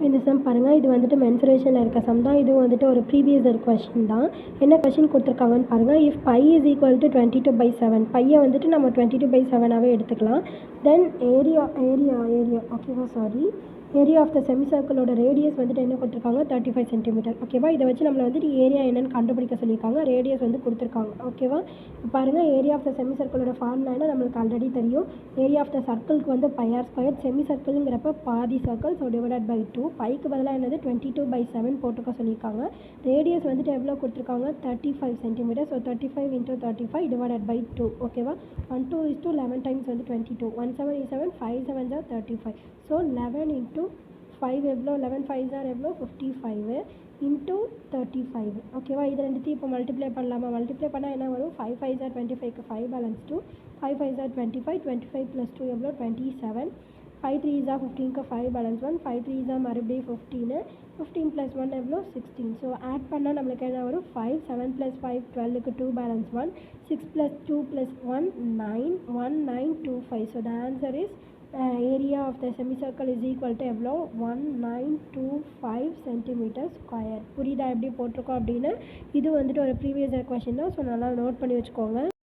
இந்த சம் பாருங்கள், இது வந்துட்டு மென்சுரேஷனில் இருக்க சம் தான். இது வந்துட்டு ஒரு ப்ரீவியஸ் இயர் கொஷின் தான். என்ன கொஷின் கொடுத்துருக்காங்கன்னு பாருங்கள். If pi is equal to 22/7, பையை வந்துட்டு நம்ம 22/7ஆகவே எடுத்துக்கலாம். தென் ஏரியா ஆஃப் த செமிசர்க்கிளோட ரேடியஸ் வந்துட்டு என்ன கொடுத்துருக்காங்க, 35 சென்டிமீட்டர். ஓகேவா, இதை வச்சு நம்மளை வந்துட்டு ஏரியா என்னன்னு கண்டுபிடிக்க சொல்லியிருக்காங்க. ரேடியஸ் வந்து கொடுத்துருக்காங்க. ஓகேவா, இப்போ பாருங்கள், ஏரியா ஆஃப் த செமிசர்க்கிளோட ஃபார்முலா என்ன நம்மளுக்கு ஆல்ரெடி தெரியும். ஏரியா ஆஃப் த சர்க்கிளுக்கு வந்து πr², செமிசர்க்கிளுங்கிறப்ப பாதி சர்க்கிள், ஸோ டிவைடட் பை 2. பைக்கு பதிலாக என்னது 22/7 போட்டுக்க சொல்லியிருக்காங்க. ரேடியஸ் வந்துட்டு எவ்வளோ கொடுத்துருக்காங்க, 35 சென்டிமீட்டர். So 35 × 35 divided by 2. ஓகேவா, 1 2 is to 11 டைம்ஸ் வந்து 22, 1 7 is 7, 5 7s are 35. ஸோ 11 × 5 எவ்வளோ, 11 5s are எவ்வளோ, 55 × 35. ஓகேவா, இது ரெண்டுத்தையும் இப்போ மல்டிப்ளை பண்ணலாமா? மல்டிப்ளை பண்ணால் என்ன வரும், 5 5s are 25க்கு 5 balance 2, 5 5s are 25, 25 + 2 எவ்வளோ, 27, 5 3s are 15க்கு 5 balance 1, 5 3s are மறுபடியும் 15, 15 + 1 எவ்வளோ, 16. ஸோ ஆட் பண்ணால் நம்மளுக்கு என்ன வரும், 5 7 + 5 12க்கு 2 balance 1, 6 + 2 + 1 9, 1925. So the answer is area of the semicircle is equal to எவ்வளோ, 1925 cm². புரியுதா எப்படி போட்டிருக்கோம் அப்படின்னு? இது வந்துட்டு ஒரு ப்ரீவியஸ் இயர் கொஷின் தான். ஸோ நல்லா நோட் பண்ணி வச்சுக்கோங்க.